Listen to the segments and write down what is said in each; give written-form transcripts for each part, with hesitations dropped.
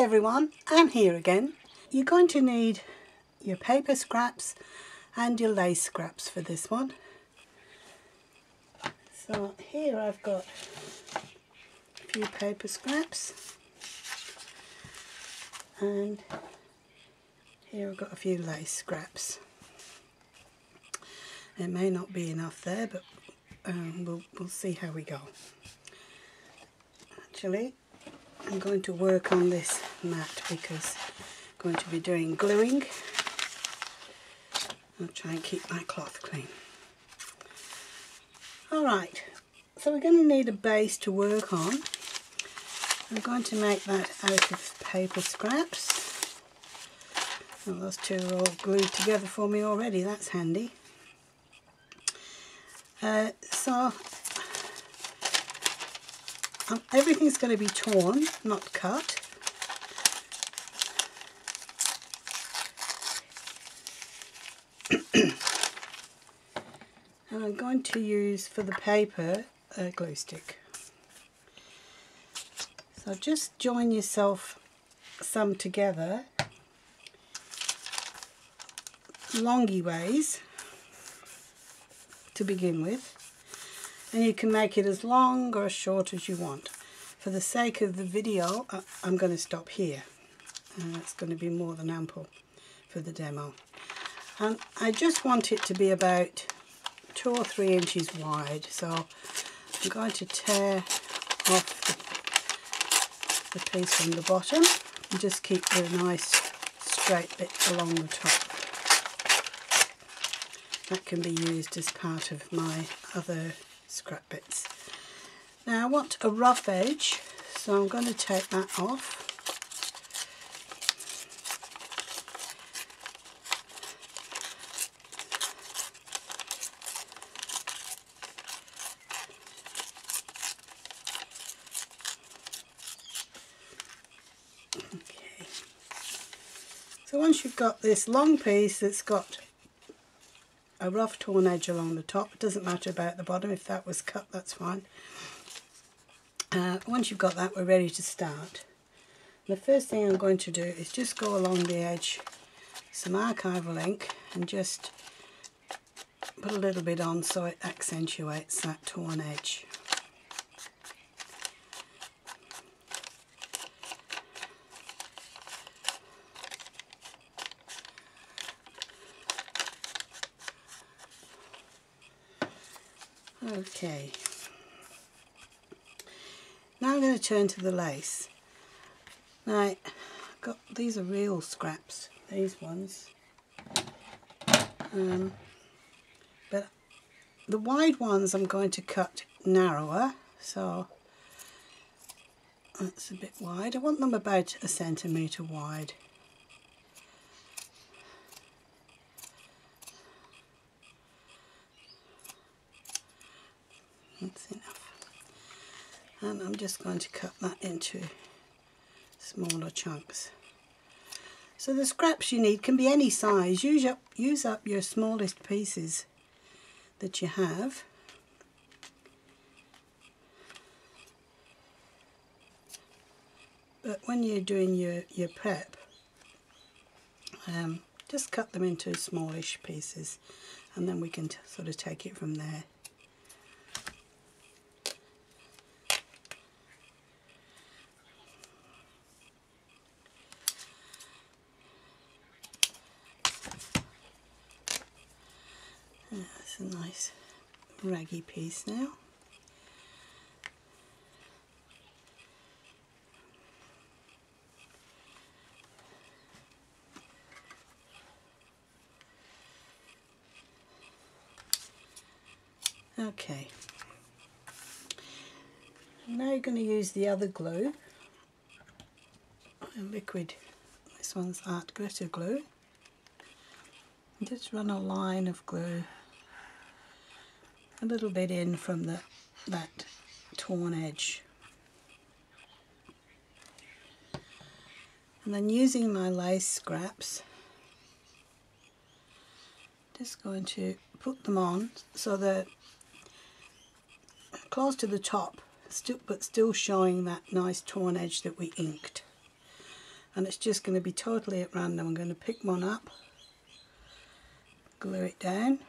everyone, I'm here again. You're going to need your paper scraps and your lace scraps for this one. So here I've got a few paper scraps and here I've got a few lace scraps. It may not be enough there, but we'll see how we go. Actually, I'm going to work on this mat because I'm going to be doing gluing. I'll try and keep my cloth clean. Alright, so we're going to need a base to work on. I'm going to make that out of paper scraps. Well, those two are all glued together for me already, that's handy. Everything's going to be torn, not cut. And I'm going to use for the paper a glue stick. So just join yourself some together, longy ways to begin with. And you can make it as long or as short as you want. For the sake of the video, I'm going to stop here. That's going to be more than ample for the demo. And I just want it to be about 2 or 3 inches wide. So I'm going to tear off the piece from the bottom and just keep the nice straight bit along the top. That can be used as part of my other scrap bits. Now I want a rough edge, so I'm going to take that off. Okay. So once you've got this long piece that's got a rough torn edge along the top, it doesn't matter about the bottom, if that was cut that's fine. Once you've got that, we're ready to start. The first thing I'm going to do is just go along the edge some archival ink and just put a little bit on so it accentuates that torn edge. Okay, now I'm going to turn to the lace. Now, these are real scraps, these ones, but the wide ones I'm going to cut narrower, so that's a bit wide. I want them about 1 centimetre wide. That's enough. And I'm just going to cut that into smaller chunks. So the scraps you need can be any size. Use up your smallest pieces that you have. But when you're doing your prep, just cut them into smallish pieces and then we can sort of take it from there. That's a nice raggy piece now. Okay, now you're going to use the other glue, liquid, this one's art glitter glue. Just run a line of glue a little bit in from that torn edge. And then using my lace scraps, just going to put them on so that close to the top, but still showing that nice torn edge that we inked. and it's just going to be totally at random. I'm going to pick one up, glue it down.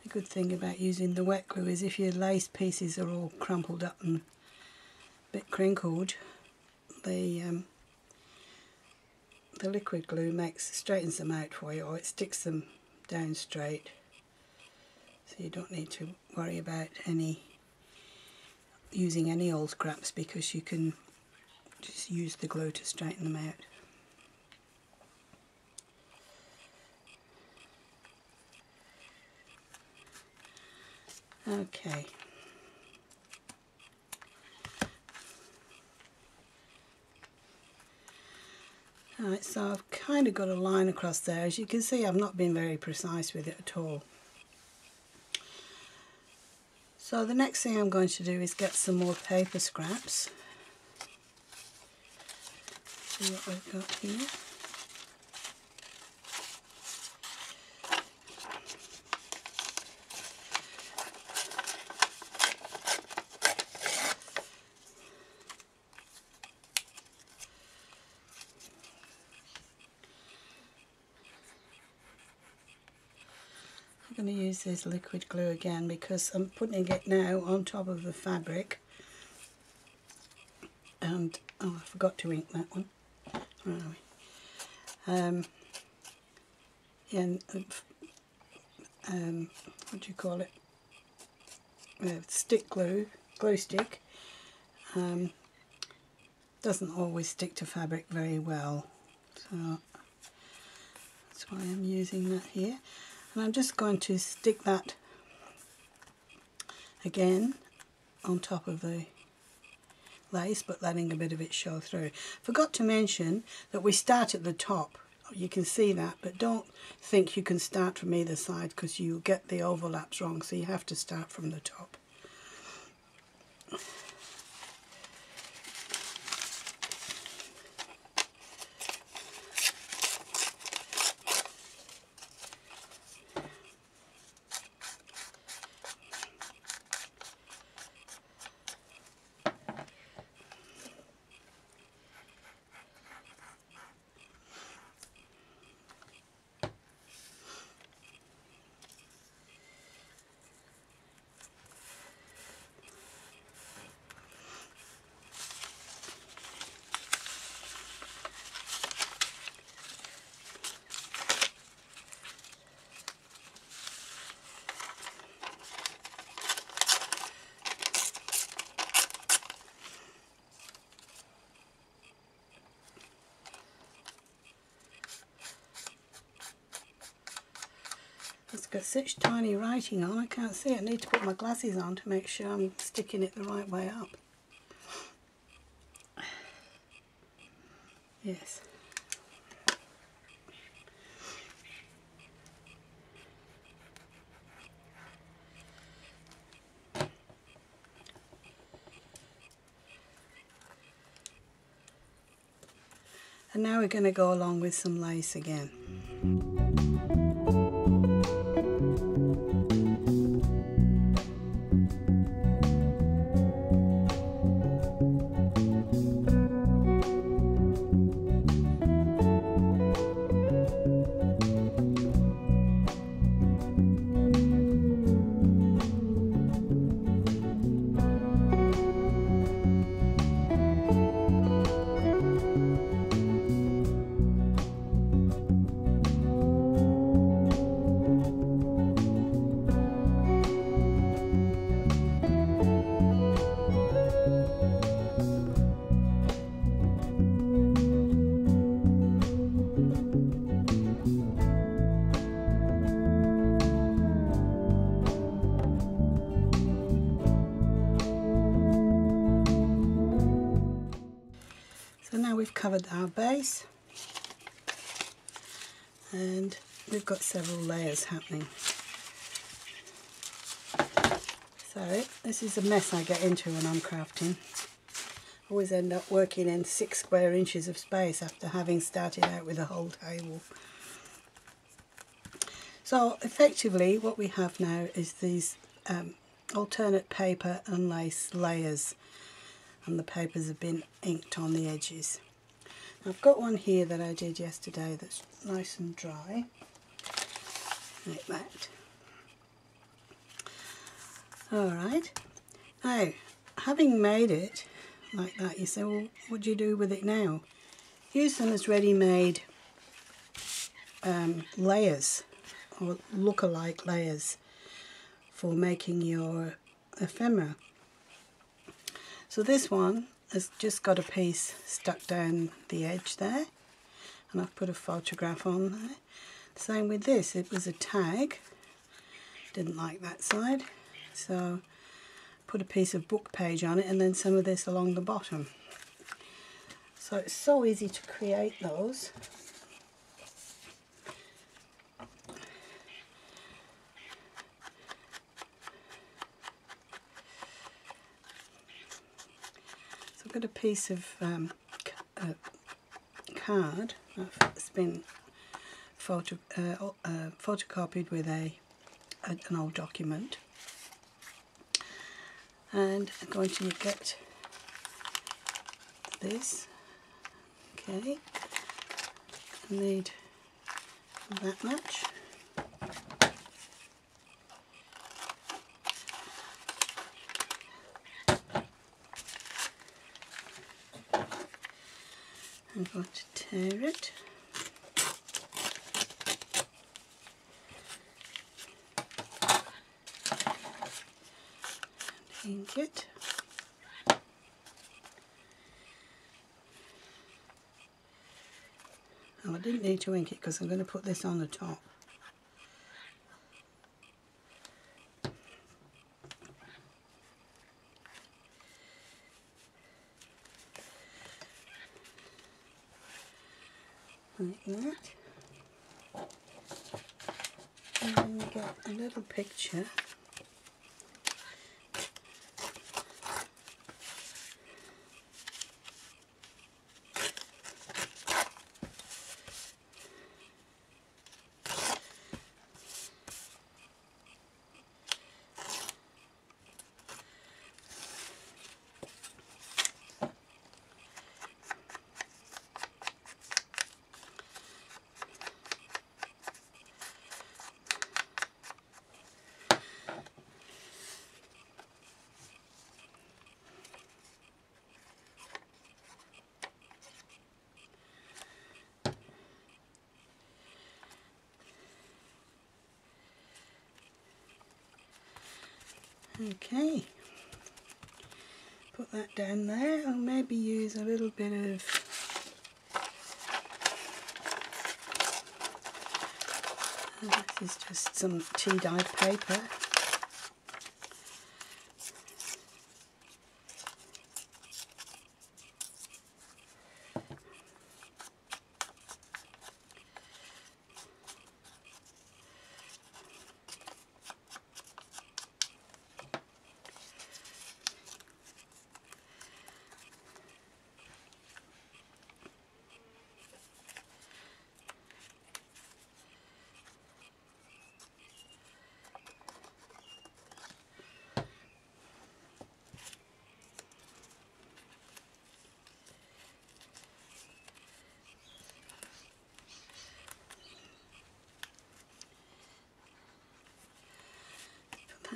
The good thing about using the wet glue is if your lace pieces are all crumpled up and a bit crinkled, the liquid glue straightens them out for you, or it sticks them down straight, so you don't need to worry about using any old scraps, because you can just use the glue to straighten them out. Okay. Alright, so I've kind of got a line across there. As you can see, I've not been very precise with it at all. So the next thing I'm going to do is get some more paper scraps. See what we've got here. I'm going to use this liquid glue again because I'm putting it now on top of the fabric, and oh, I forgot to ink that one. Where are we? What do you call it? Stick glue stick. Doesn't always stick to fabric very well, so that's why I'm using that here. And I'm just going to stick that again on top of the lace, but letting a bit of it show through. Forgot to mention that we start at the top. You can see that, but don't think you can start from either side, because you get the overlaps wrong, so you have to start from the top. It's got such tiny writing on, I can't see it. I need to put my glasses on to make sure I'm sticking it the right way up. Yes. And now we're going to go along with some lace again. So now we've covered our base, and we've got several layers happening. So this is a mess I get into when I'm crafting. I always end up working in 6 square inches of space after having started out with a whole table. So effectively what we have now is these alternate paper and lace layers. and the papers have been inked on the edges. I've got one here that I did yesterday that's nice and dry, like that. Alright, now having made it like that, you say, well, what do you do with it now? Use them as ready-made layers, or look-alike layers, for making your ephemera. So this one has just got a piece stuck down the edge there, and I've put a photograph on there. Same with this, it was a tag, didn't like that side, so put a piece of book page on it and then some of this along the bottom. So it's so easy to create those. So I've got a piece of card that's been photocopied with an old document, and I'm going to get this. Okay, I need that much. I'm going to tear it. And ink it. Oh, I didn't need to ink it because I'm going to put this on the top. Like that. And then we get a little picture. Okay, put that down there. I'll maybe use a little bit of this is just some tea dyed paper.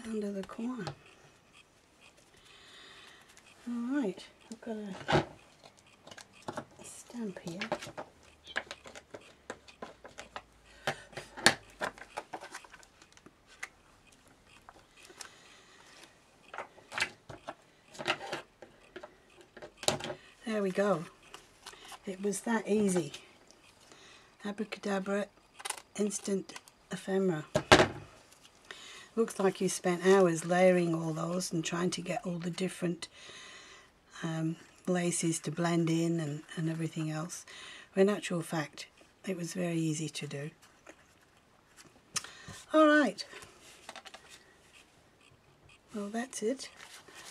Under the corner. Alright, I've got a stamp here. There we go. It was that easy. Abracadabra, instant ephemera. Looks like you spent hours layering all those and trying to get all the different laces to blend in and everything else. When in actual fact, it was very easy to do. Alright. Well, that's it.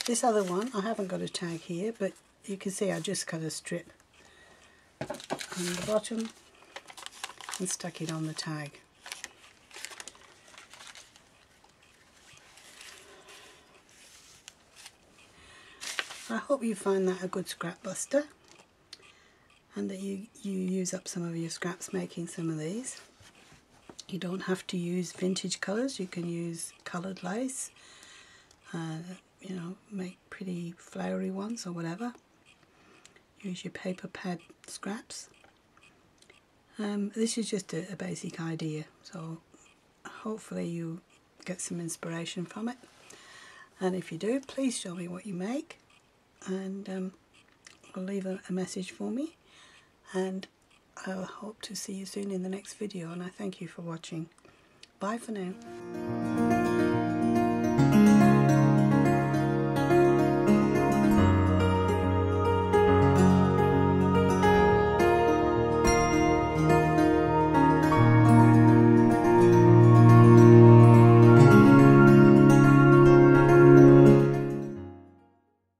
This other one, I haven't got a tag here, but you can see I just cut a strip on the bottom and stuck it on the tag. I hope you find that a good scrap buster and that you use up some of your scraps making some of these. You don't have to use vintage colours, you can use coloured lace, you know, make pretty flowery ones or whatever. Use your paper pad scraps. This is just a basic idea, so hopefully you get some inspiration from it. And if you do, please show me what you make, and leave a message for me, and I hope to see you soon in the next video, and I thank you for watching. Bye for now.